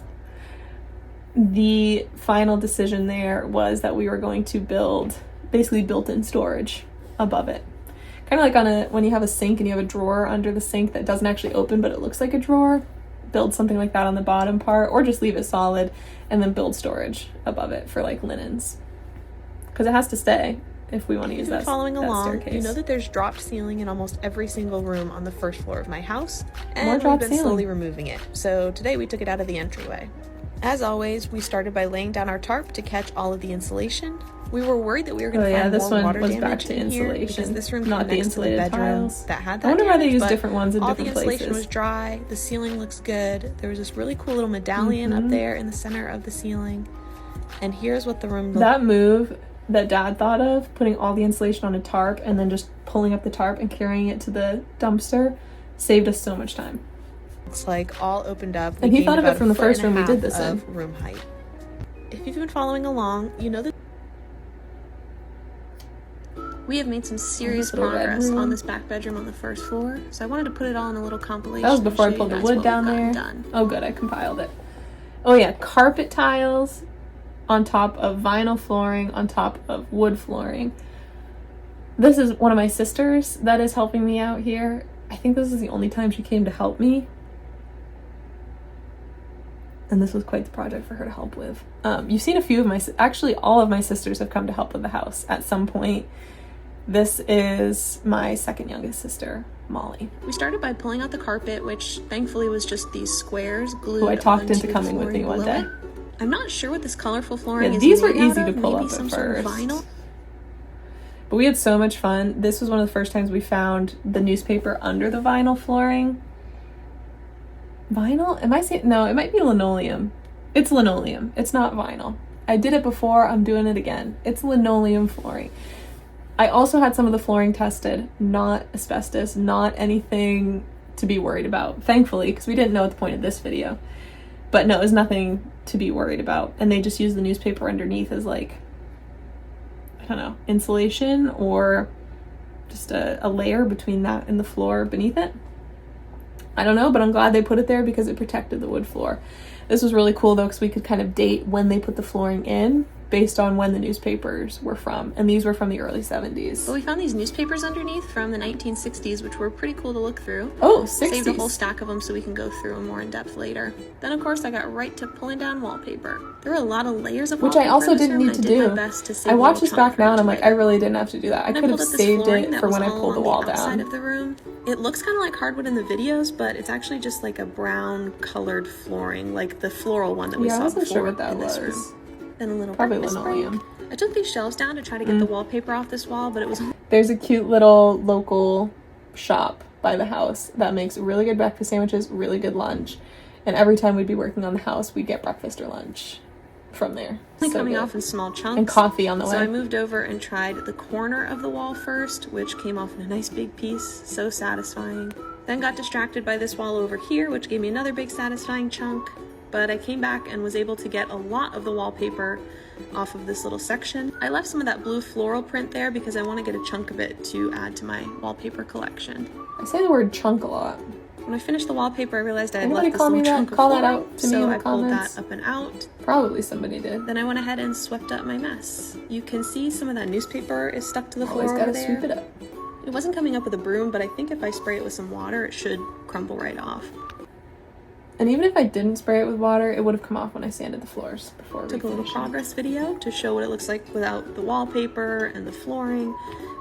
The final decision there was that we were going to build basically built-in storage above it. Kind of like when you have a sink and you have a drawer under the sink that doesn't actually open but it looks like a drawer. Build something like that on the bottom part, or just leave it solid and then build storage above it for like linens. Because it has to stay if we want to use that staircase. You know that there's dropped ceiling in almost every single room on the first floor of my house, and More dropped we've been slowly ceiling. removing it. So today we took it out of the entryway. As always, we started by laying down our tarp to catch all of the insulation. We were worried that we were going to find this more one water was damage back to in here, insulation, because this room not the connects to the insulated bedroom tiles. that had that I wonder why they damage, use but different ones in all different the insulation places. was dry. The ceiling looks good. There was this really cool little medallion up there in the center of the ceiling. And here's what the room looked like. That move that Dad thought of, putting all the insulation on a tarp and then just pulling up the tarp and carrying it to the dumpster, saved us so much time. It's like all opened up. And he thought of it from the first room we did this in. Room height. If you've been following along, you know that we have made some serious progress on this back bedroom on the first floor. So I wanted to put it all in a little compilation. That was before I pulled the wood down there. Oh good, I compiled it. Oh yeah, carpet tiles on top of vinyl flooring on top of wood flooring. This is one of my sisters that is helping me out here. I think this is the only time she came to help me. And this was quite the project for her to help with. You've seen a few of actually all of my sisters have come to help with the house at some point. This is my second youngest sister, Molly. We started by pulling out the carpet, which thankfully was just these squares glued who I talked onto into the coming with me flooring one below day. it. I'm not sure what this colorful flooring is. These were made easy out to of. pull Maybe up some at sort of first. vinyl. But we had so much fun. This was one of the first times we found the newspaper under the vinyl flooring. Vinyl? Am I saying? No, it might be linoleum. It's linoleum. It's not vinyl. I did it before. I'm doing it again. It's linoleum flooring. I also had some of the flooring tested, not asbestos, not anything to be worried about, thankfully, because we didn't know at the point of this video. But no, it was nothing to be worried about. And they just used the newspaper underneath as like, I don't know, insulation or just a layer between that and the floor beneath it. I don't know, but I'm glad they put it there because it protected the wood floor. This was really cool though, because we could kind of date when they put the flooring in based on when the newspapers were from, and these were from the early 70s. But we found these newspapers underneath from the 1960s, which were pretty cool to look through. Oh, 60s. Saved a whole stack of them so we can go through them more in depth later. Then of course I got right to pulling down wallpaper. There were a lot of layers of wallpaper, which I also didn't need to do. I watched this back now and I'm like, I really didn't have to do that. I could have saved it for when I pulled the wall down. Of the room. It looks kind of like hardwood in the videos, but it's actually just like a brown colored flooring, like the floral one that we saw before. I wasn't sure what that was. Then a little probably linoleum. I took these shelves down to try to get the wallpaper off this wall, but it was... There's a cute little local shop by the house that makes really good breakfast sandwiches, really good lunch. And every time we'd be working on the house, we'd get breakfast or lunch from there. Coming off in small chunks. And coffee on the way. So I moved over and tried the corner of the wall first, which came off in a nice big piece. So satisfying. Then got distracted by this wall over here, which gave me another big satisfying chunk. But I came back and was able to get a lot of the wallpaper off of this little section. I left some of that blue floral print there because I want to get a chunk of it to add to my wallpaper collection. I say the word chunk a lot. When I finished the wallpaper, I realized I had left this little chunk of flooring, that out to me in the comments. So I pulled that up and out. Probably somebody did. Then I went ahead and swept up my mess. You can see some of that newspaper is stuck to the floor over there. Always gotta sweep it up. It wasn't coming up with a broom, but I think if I spray it with some water, it should crumble right off. And even if I didn't spray it with water, it would have come off when I sanded the floors before we took a little progress video to show what it looks like without the wallpaper and the flooring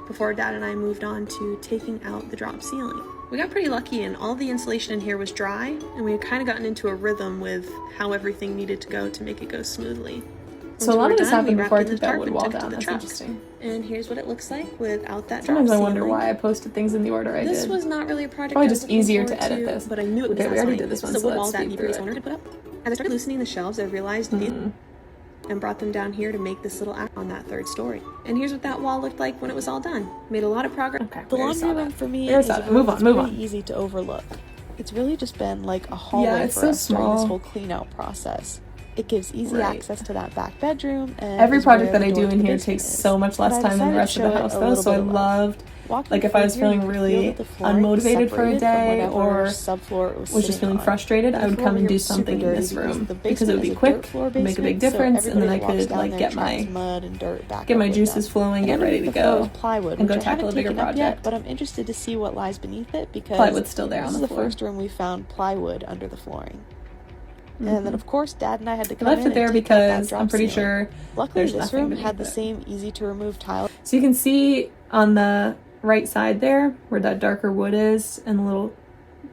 before Dad and I moved on to taking out the drop ceiling. We got pretty lucky and all the insulation in here was dry, and we had kind of gotten into a rhythm with how everything needed to go to make it go smoothly. So a lot of this happened before I took that wood wall down. That's interesting. And here's what it looks like without that drop ceiling. Sometimes I wonder ceiling. why I posted things in the order I did. This was not really a project. Probably just easier to edit this. But I knew it was we already did this one, so let's speed through it. To put up. As I started loosening the shelves, I realized and brought them down here to make this little act on that third story. And here's what that wall looked like when it was all done. Made a lot of progress. Okay, the laundry room for me is move on. Easy to overlook. It's really just been like a hallway for us during this whole clean out process. It gives easy access to that back bedroom. And every project that I do in here takes so much less time than the rest of the house though, so I loved, like if I was feeling really unmotivated for a day or was just feeling frustrated, I would come and do something in this room because it would be quick, make a big difference, and then I could like get my juices flowing, get ready to go, and go tackle a bigger project. But I'm interested to see what lies beneath it because plywood's still there on the floor. This is the first room we found plywood under the flooring. And then, of course, Dad and I had to come in and left it there because I'm pretty sure luckily this room had the same easy-to-remove tile. So you can see on the right side there where that darker wood is and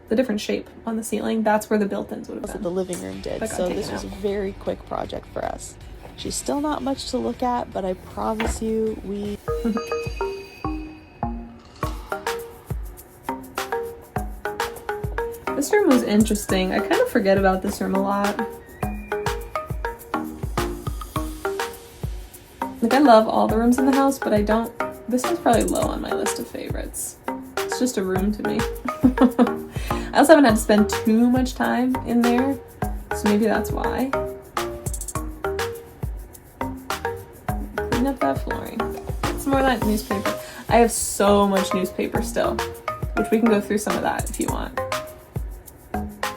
the different shape on the ceiling, that's where the built-ins would have been. That's what the living room did, so this was a very quick project for us. She's still not much to look at, but I promise you we... This room was interesting. I kind of forget about this room a lot. Like, I love all the rooms in the house, but I don't... This one's probably low on my list of favorites. It's just a room to me. I also haven't had to spend too much time in there, so maybe that's why. Clean up that flooring. Some more of that newspaper. I have so much newspaper still, which we can go through some of that if you want.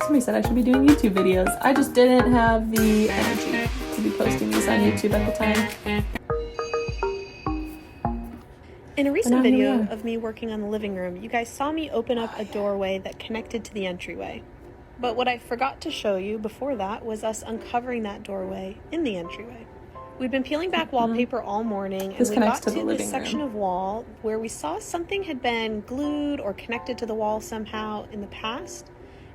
Somebody said I should be doing YouTube videos. I just didn't have the energy to be posting these on YouTube at the time. In a recent video of me working on the living room, you guys saw me open up a doorway that connected to the entryway. But what I forgot to show you before that was us uncovering that doorway in the entryway. We've been peeling back wallpaper all morning, and we got to this section of wall where we saw something had been glued or connected to the wall somehow in the past.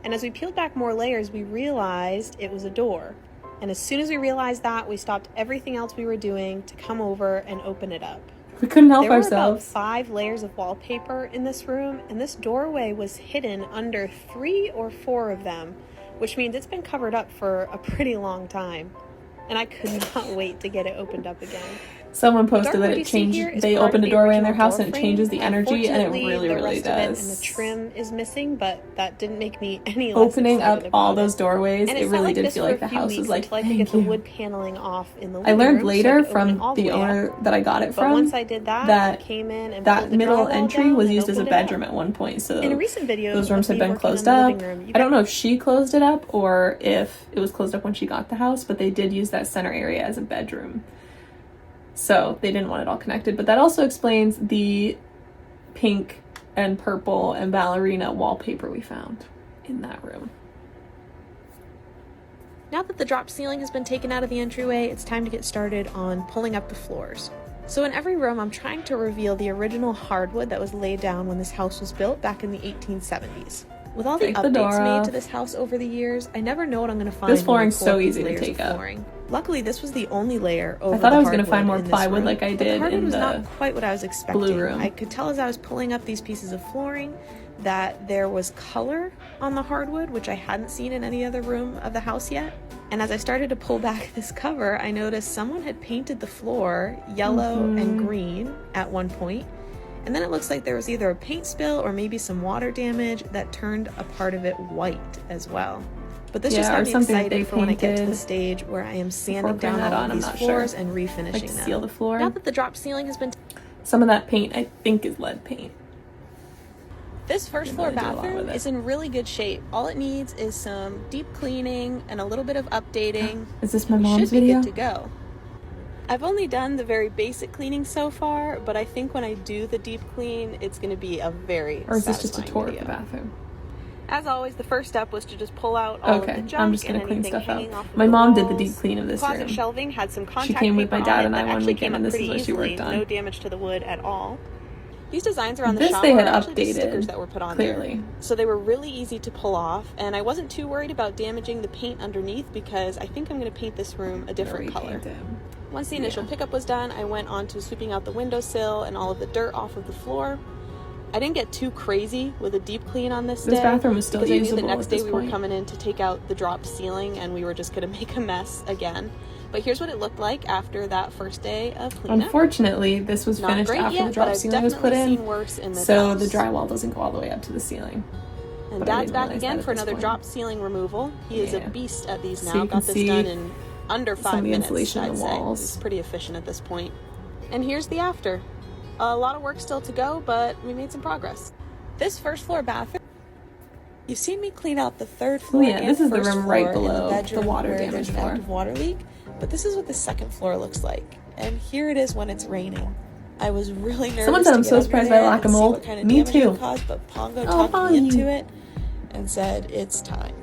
And as we peeled back more layers, we realized it was a door. And as soon as we realized that, we stopped everything else we were doing to come over and open it up. We couldn't help ourselves. There were about 5 layers of wallpaper in this room, and this doorway was hidden under 3 or 4 of them, which means it's been covered up for a pretty long time. And I could not wait to get it opened up again. Someone posted that it changed, they opened a doorway in their house and it changes the energy, and it really, really does. And the trim is missing, but that didn't make me any less opening up all those doorways, and it really did feel like the house was like, I could get the wood paneling off in the living I learned room, later from the owner that I got it from, once I did that, I came in and that middle entry was used as a bedroom at one point, so in a recent video, those rooms had been closed up. I don't know if she closed it up or if it was closed up when she got the house, but they did use that center area as a bedroom. So they didn't want it all connected, but that also explains the pink and purple and ballerina wallpaper we found in that room. Now that the drop ceiling has been taken out of the entryway, it's time to get started on pulling up the floors. So in every room, I'm trying to reveal the original hardwood that was laid down when this house was built back in the 1870s. With all the updates made to this house over the years, I never know what I'm going to find. This flooring's so easy to take up. Luckily, this was the only layer over I thought I was going to find more plywood like I did in was the not quite what I was expecting. blue room. I could tell as I was pulling up these pieces of flooring that there was color on the hardwood, which I hadn't seen in any other room of the house yet. And as I started to pull back this cover, I noticed someone had painted the floor yellow and green at one point. And then it looks like there was either a paint spill or maybe some water damage that turned a part of it white as well. But this just got me excited for when I get to the stage where I am sanding down all of these floors and refinishing them. Seal the floor. Now that the drop ceiling has been... Some of that paint, I think, is lead paint. This first floor bathroom is in really good shape. All it needs is some deep cleaning and a little bit of updating. Is this my mom's video? Should be good to go. I've only done the very basic cleaning so far, but I think when I do the deep clean, it's going to be a very Or is this just a tour of the bathroom? As always, the first step was to just pull out all of the junk. I'm just going to clean stuff out. My mom did the deep clean of this room. Closet shelving had some contact She came with my dad and I one weekend, and this is what she worked on. No damage to the wood at all. These designs around the shop they had were actually updated, just stickers that were put on clearly. there. So they were really easy to pull off, and I wasn't too worried about damaging the paint underneath because I think I'm going to paint this room a different color. Once the initial pickup was done, I went on to sweeping out the windowsill and all of the dirt off of the floor. I didn't get too crazy with a deep clean on this day. This bathroom was still usable because I knew the next day we point. were coming in to take out the drop ceiling and we were just going to make a mess again. But here's what it looked like after that first day of cleanup. Unfortunately, this was finished after the drop ceiling was put in, so the drywall doesn't go all the way up to the ceiling. And Dad's back again for another drop ceiling removal. He is a beast at these now. Got this done in under 5 minutes, I'd say. He's pretty efficient at this point. And here's the after. A lot of work still to go, but we made some progress. This first floor bathroom, you've seen me clean out the third floor. This is the room right below the water damage floor. Active water leak, but this is what the second floor looks like. And here it is when it's raining. I was really nervous. Someone said I'm so surprised by lack of mold. Me too. But Pongo talked me into it and said it's time.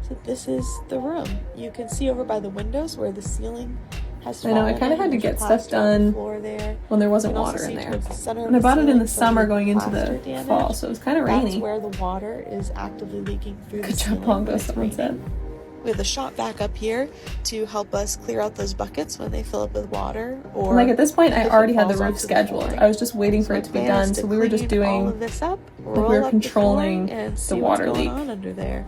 So this is the room. You can see over by the windows where the ceiling has fallen. I know, I kind of had to get stuff done when there wasn't water in there. And I bought it in the summer going into the fall, so it was kind of rainy. That's where the water is actively leaking through the ceiling. Good job, Pongo, someone said. We have the shop back up here to help us clear out those buckets when they fill up with water. Or like at this point, I already had the roof scheduled. I was just waiting for it to be done, so we were just doing, all of this up, we were controlling the water leak. Under there.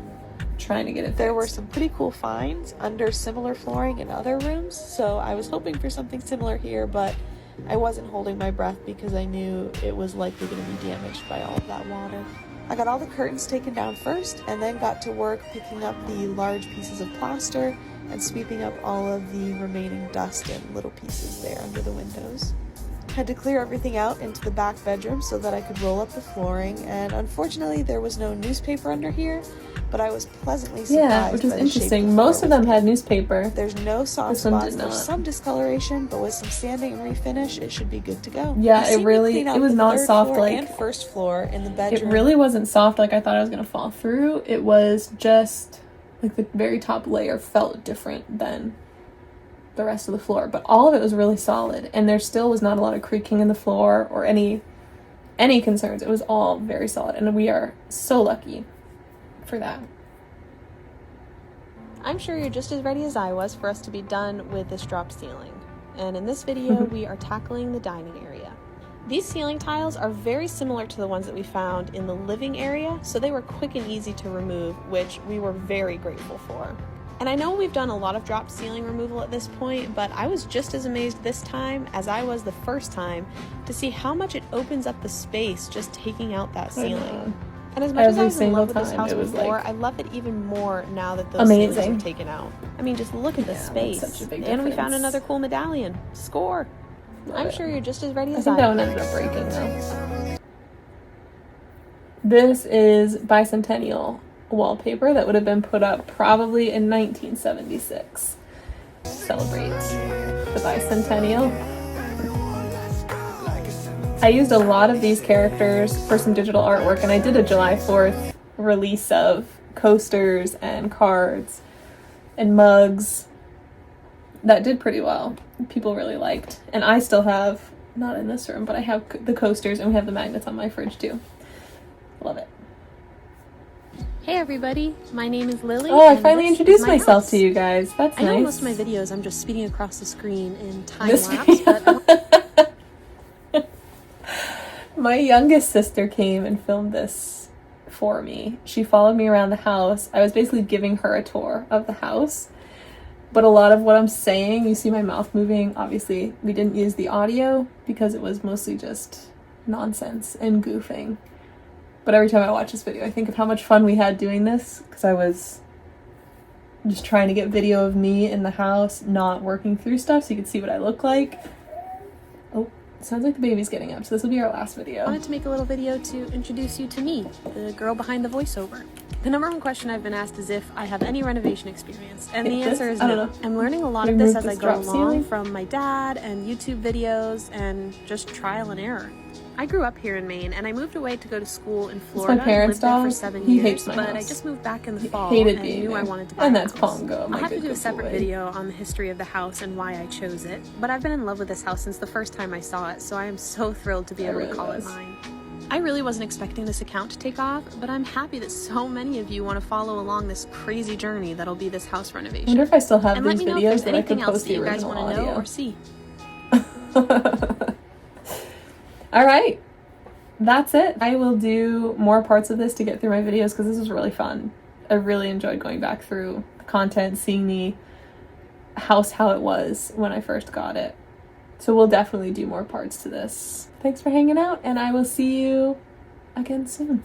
Trying to get it fixed. There were some pretty cool finds under similar flooring in other rooms, so I was hoping for something similar here, but I wasn't holding my breath because I knew it was likely going to be damaged by all of that water. I got all the curtains taken down first and then got to work picking up the large pieces of plaster and sweeping up all of the remaining dust and little pieces there under the windows. Had to clear everything out into the back bedroom so that I could roll up the flooring, and unfortunately there was no newspaper under here, but I was pleasantly surprised. Yeah, which was interesting. Most of them had newspaper. There's no soft spots. There's some discoloration, but with some sanding and refinish, it should be good to go. Yeah, it was not soft like first floor in the bedroom. It really wasn't soft like I thought I was gonna fall through. It was just like the very top layer felt different than the rest of the floor, but all of it was really solid, and there still was not a lot of creaking in the floor or any concerns. It was all very solid, and we are so lucky for that. I'm sure you're just as ready as I was for us to be done with this drop ceiling, and in this video we are tackling the dining area. These ceiling tiles are very similar to the ones that we found in the living area, so they were quick and easy to remove, which we were very grateful for. And I know we've done a lot of drop ceiling removal at this point, but I was just as amazed this time as I was the first time to see how much it opens up the space just taking out that ceiling. And as much as I was in love with this house before, I love it even more now that those ceilings are taken out. I mean, just look at the space. And we found another cool medallion. Score! I'm sure you're just as ready as I am. I think that one ended up breaking though. This is bicentennial wallpaper that would have been put up probably in 1976. Celebrate the bicentennial. I used a lot of these characters for some digital artwork, and I did a July 4th release of coasters and cards and mugs that did pretty well. People really liked. And I still have, not in this room, but I have the coasters, and we have the magnets on my fridge too. Love it. Hey everybody, my name is Lily. Oh, I finally introduced myself to you guys. That's nice. I know most of my videos I'm just speeding across the screen in time lapse, but my youngest sister came and filmed this for me. She followed me around the house. I was basically giving her a tour of the house. But a lot of what I'm saying, you see my mouth moving. Obviously, we didn't use the audio because it was mostly just nonsense and goofing. But every time I watch this video, I think of how much fun we had doing this, because I was just trying to get video of me in the house, not working through stuff so you could see what I look like. Oh, it sounds like the baby's getting up, so this will be our last video. I wanted to make a little video to introduce you to me, the girl behind the voiceover. The number one question I've been asked is if I have any renovation experience, and the answer is no. I'm learning a lot of this as I go along from my dad and YouTube videos and just trial and error. I grew up here in Maine, and I moved away to go to school in Florida. My parents' lived there for dog. 7 He years, hates my but house. I just moved back in the fall Hated and being knew there. I wanted to buy and a that's house. Pongo. I'll have to do a separate video on the history of the house and why I chose it, but I've been in love with this house since the first time I saw it, so I am so thrilled to be able to call it mine. I really wasn't expecting this account to take off, but I'm happy that so many of you want to follow along this crazy journey that'll be this house renovation. I wonder if I still have and these videos that I could post the original audio. audio. Or see. All right. That's it. I will do more parts of this to get through my videos because this was really fun. I really enjoyed going back through the content, seeing the house how it was when I first got it. So we'll definitely do more parts to this. Thanks for hanging out, and I will see you again soon.